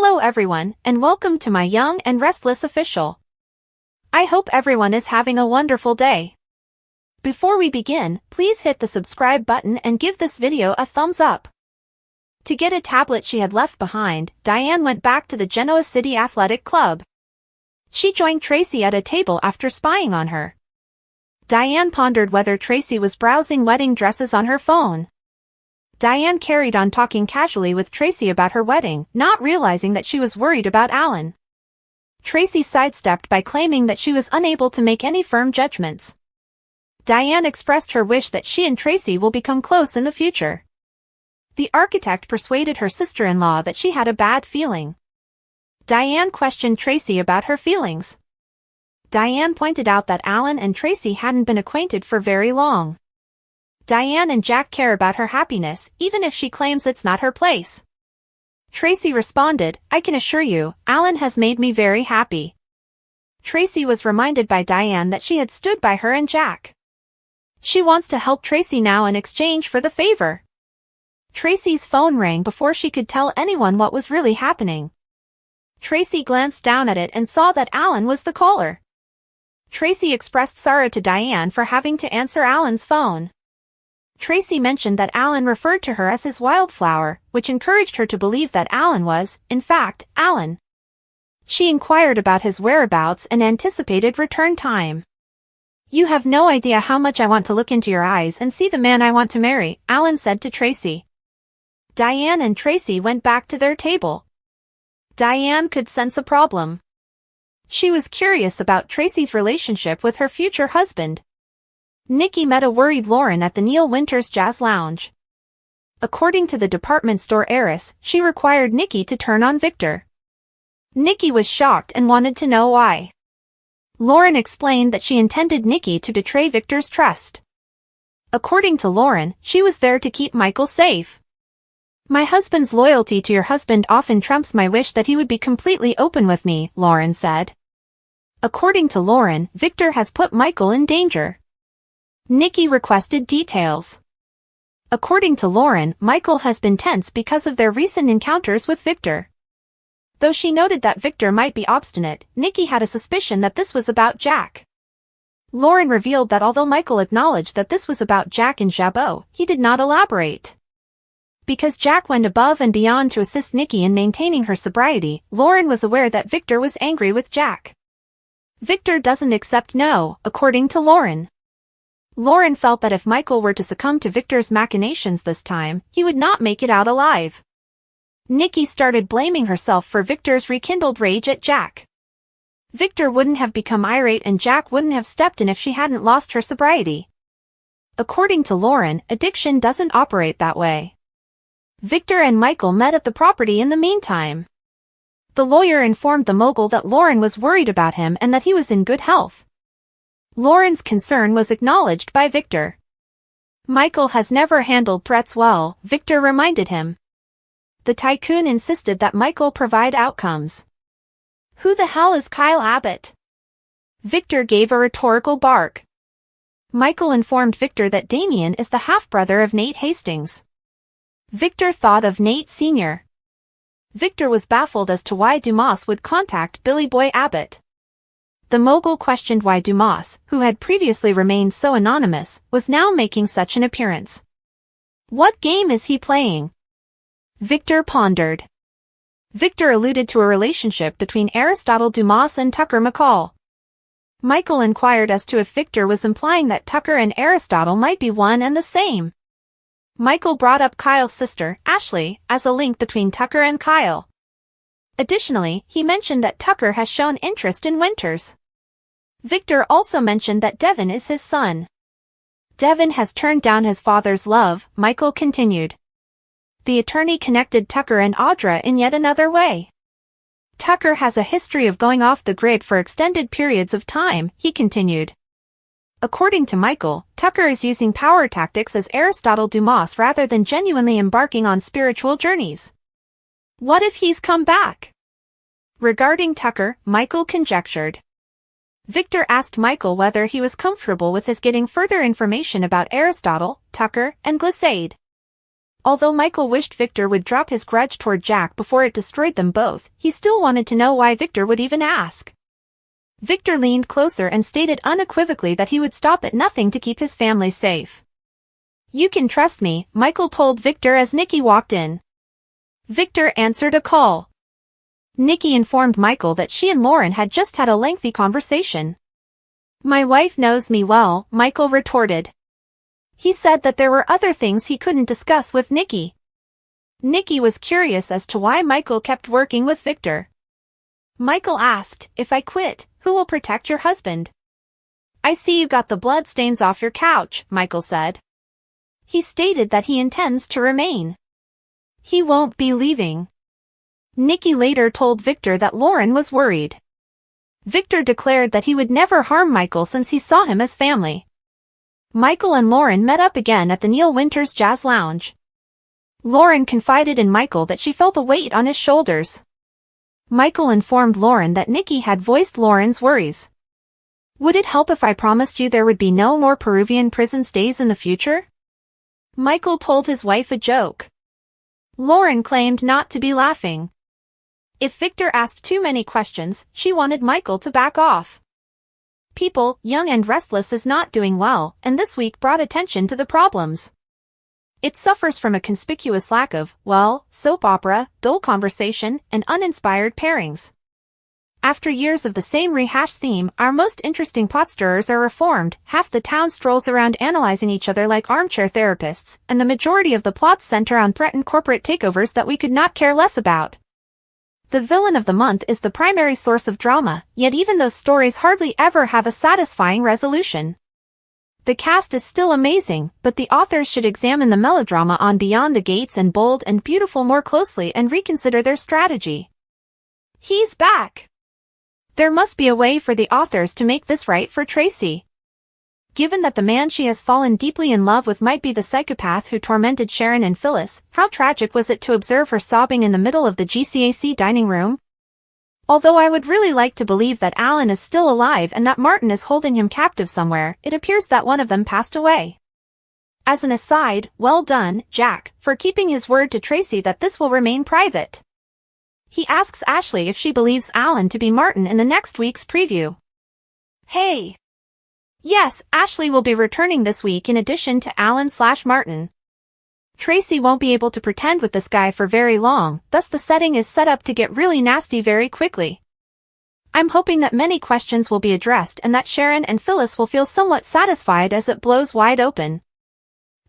Hello everyone, and welcome to my Young and Restless official. I hope everyone is having a wonderful day. Before we begin, please hit the subscribe button and give this video a thumbs up. To get a tablet she had left behind, Diane went back to the Genoa City Athletic Club. She joined Tracy at a table after spying on her. Diane pondered whether Tracy was browsing wedding dresses on her phone. Diane carried on talking casually with Tracy about her wedding, not realizing that she was worried about Alan. Tracy sidestepped by claiming that she was unable to make any firm judgments. Diane expressed her wish that she and Tracy will become close in the future. The architect persuaded her sister-in-law that she had a bad feeling. Diane questioned Tracy about her feelings. Diane pointed out that Alan and Tracy hadn't been acquainted for very long. Diane and Jack care about her happiness, even if she claims it's not her place. Tracy responded, "I can assure you, Alan has made me very happy." Tracy was reminded by Diane that she had stood by her and Jack. She wants to help Tracy now in exchange for the favor. Tracy's phone rang before she could tell anyone what was really happening. Tracy glanced down at it and saw that Alan was the caller. Tracy expressed sorrow to Diane for having to answer Alan's phone. Tracy mentioned that Alan referred to her as his wildflower, which encouraged her to believe that Alan was, in fact, Alan. She inquired about his whereabouts and anticipated return time. "You have no idea how much I want to look into your eyes and see the man I want to marry," Alan said to Tracy. Diane and Tracy went back to their table. Diane could sense a problem. She was curious about Tracy's relationship with her future husband. Nikki met a worried Lauren at the Neil Winters Jazz Lounge. According to the department store heiress, she required Nikki to turn on Victor. Nikki was shocked and wanted to know why. Lauren explained that she intended Nikki to betray Victor's trust. According to Lauren, she was there to keep Michael safe. "My husband's loyalty to your husband often trumps my wish that he would be completely open with me," Lauren said. According to Lauren, Victor has put Michael in danger. Nikki requested details. According to Lauren, Michael has been tense because of their recent encounters with Victor. Though she noted that Victor might be obstinate, Nikki had a suspicion that this was about Jack. Lauren revealed that although Michael acknowledged that this was about Jack and Jabot, he did not elaborate. Because Jack went above and beyond to assist Nikki in maintaining her sobriety, Lauren was aware that Victor was angry with Jack. Victor doesn't accept no, according to Lauren. Lauren felt that if Michael were to succumb to Victor's machinations this time, he would not make it out alive. Nikki started blaming herself for Victor's rekindled rage at Jack. Victor wouldn't have become irate and Jack wouldn't have stepped in if she hadn't lost her sobriety. According to Lauren, addiction doesn't operate that way. Victor and Michael met at the property in the meantime. The lawyer informed the mogul that Lauren was worried about him and that he was in good health. Lauren's concern was acknowledged by Victor. "Michael has never handled threats well," Victor reminded him. The tycoon insisted that Michael provide outcomes. "Who the hell is Kyle Abbott?" Victor gave a rhetorical bark. Michael informed Victor that Damien is the half-brother of Nate Hastings. Victor thought of Nate Sr. Victor was baffled as to why Dumas would contact Billy Boy Abbott. The mogul questioned why Dumas, who had previously remained so anonymous, was now making such an appearance. "What game is he playing?" Victor pondered. Victor alluded to a relationship between Aristotle Dumas and Tucker McCall. Michael inquired as to if Victor was implying that Tucker and Aristotle might be one and the same. Michael brought up Kyle's sister, Ashley, as a link between Tucker and Kyle. Additionally, he mentioned that Tucker has shown interest in Winters. Victor also mentioned that Devon is his son. "Devon has turned down his father's love," Michael continued. The attorney connected Tucker and Audra in yet another way. "Tucker has a history of going off the grid for extended periods of time," he continued. According to Michael, Tucker is using power tactics as Aristotle Dumas rather than genuinely embarking on spiritual journeys. What if he's come back? Regarding Tucker, Michael conjectured. Victor asked Michael whether he was comfortable with his getting further information about Aristotle, Tucker, and Glissade. Although Michael wished Victor would drop his grudge toward Jack before it destroyed them both, he still wanted to know why Victor would even ask. Victor leaned closer and stated unequivocally that he would stop at nothing to keep his family safe. "You can trust me," Michael told Victor as Nikki walked in. Victor answered a call. Nikki informed Michael that she and Lauren had just had a lengthy conversation. "My wife knows me well," Michael retorted. He said that there were other things he couldn't discuss with Nikki. Nikki was curious as to why Michael kept working with Victor. Michael asked, "If I quit, who will protect your husband?" "I see you got the bloodstains off your couch," Michael said. He stated that he intends to remain. He won't be leaving. Nikki later told Victor that Lauren was worried. Victor declared that he would never harm Michael since he saw him as family. Michael and Lauren met up again at the Neil Winters Jazz Lounge. Lauren confided in Michael that she felt a weight on his shoulders. Michael informed Lauren that Nikki had voiced Lauren's worries. "Would it help if I promised you there would be no more Peruvian prison stays in the future?" Michael told his wife a joke. Lauren claimed not to be laughing. If Victor asked too many questions, she wanted Michael to back off. Peaple, young and restless, is not doing well, and this week brought attention to the problems. It suffers from a conspicuous lack of, well, soap opera, dull conversation, and uninspired pairings. After years of the same rehashed theme, our most interesting pot stirrers are reformed, half the town strolls around analyzing each other like armchair therapists, and the majority of the plots center on threatened corporate takeovers that we could not care less about. The villain of the month is the primary source of drama, yet even those stories hardly ever have a satisfying resolution. The cast is still amazing, but the authors should examine the melodrama on Beyond the Gates and Bold and Beautiful more closely and reconsider their strategy. He's back! There must be a way for the authors to make this right for Tracy. Given that the man she has fallen deeply in love with might be the psychopath who tormented Sharon and Phyllis, how tragic was it to observe her sobbing in the middle of the GCAC dining room? Although I would really like to believe that Alan is still alive and that Martin is holding him captive somewhere, it appears that one of them passed away. As an aside, well done, Jack, for keeping his word to Tracy that this will remain private. He asks Ashley if she believes Alan to be Martin in the next week's preview. Hey! Yes, Ashley will be returning this week in addition to Alan/Martin. Tracy won't be able to pretend with this guy for very long, thus the setting is set up to get really nasty very quickly. I'm hoping that many questions will be addressed and that Sharon and Phyllis will feel somewhat satisfied as it blows wide open.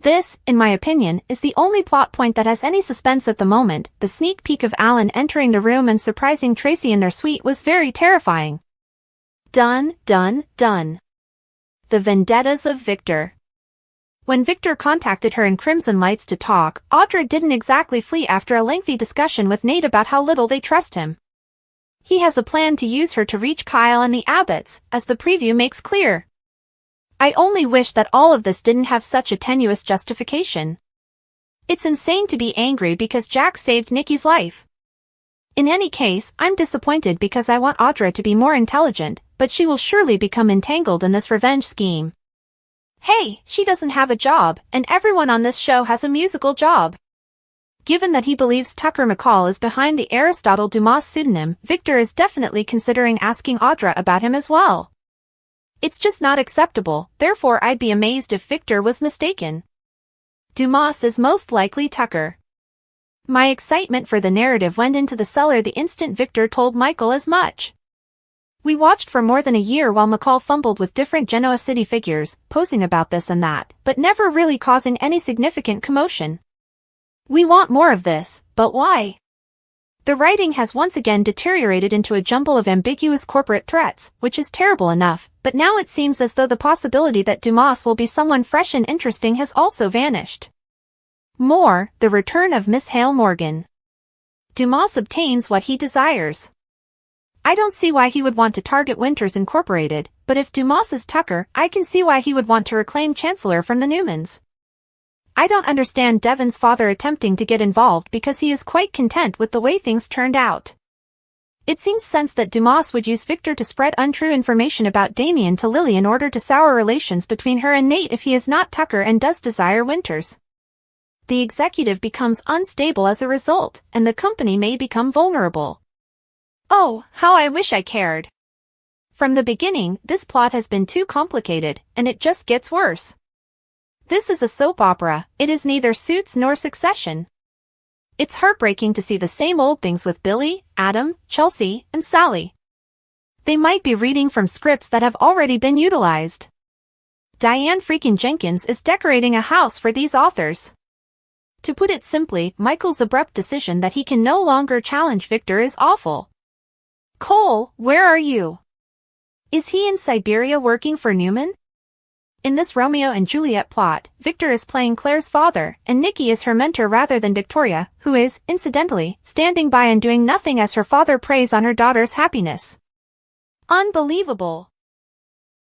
This, in my opinion, is the only plot point that has any suspense at the moment. The sneak peek of Alan entering the room and surprising Tracy in their suite was very terrifying. Done, done, done. The vendettas of Victor. When Victor contacted her in Crimson Lights to talk, Audra didn't exactly flee after a lengthy discussion with Nate about how little they trust him. He has a plan to use her to reach Kyle and the Abbotts, as the preview makes clear. I only wish that all of this didn't have such a tenuous justification. It's insane to be angry because Jack saved Nikki's life. In any case, I'm disappointed because I want Audra to be more intelligent, but she will surely become entangled in this revenge scheme. Hey, she doesn't have a job, and everyone on this show has a musical job. Given that he believes Tucker McCall is behind the Aristotle Dumas pseudonym, Victor is definitely considering asking Audra about him as well. It's just not acceptable, therefore I'd be amazed if Victor was mistaken. Dumas is most likely Tucker. My excitement for the narrative went into the cellar the instant Victor told Michael as much. We watched for more than a year while McCall fumbled with different Genoa city figures, posing about this and that, but never really causing any significant commotion. We want more of this, but why? The writing has once again deteriorated into a jumble of ambiguous corporate threats, which is terrible enough, but now it seems as though the possibility that Dumas will be someone fresh and interesting has also vanished. More, the return of Miss Hale Morgan. Dumas obtains what he desires. I don't see why he would want to target Winters Incorporated, but if Dumas is Tucker, I can see why he would want to reclaim Chancellor from the Newmans. I don't understand Devon's father attempting to get involved because he is quite content with the way things turned out. It seems sense that Dumas would use Victor to spread untrue information about Damien to Lily in order to sour relations between her and Nate if he is not Tucker and does desire Winters. the executive becomes unstable as a result, and the company may become vulnerable. Oh, how I wish I cared. From the beginning, this plot has been too complicated, and it just gets worse. This is a soap opera, it is neither Suits nor Succession. It's heartbreaking to see the same old things with Billy, Adam, Chelsea, and Sally. They might be reading from scripts that have already been utilized. Diane freaking Jenkins is decorating a house for these authors. To put it simply, Michael's abrupt decision that he can no longer challenge Victor is awful. Cole, where are you? Is he in Siberia working for Newman? In this Romeo and Juliet plot, Victor is playing Claire's father, and Nikki is her mentor rather than Victoria, who is, incidentally, standing by and doing nothing as her father preys on her daughter's happiness. Unbelievable.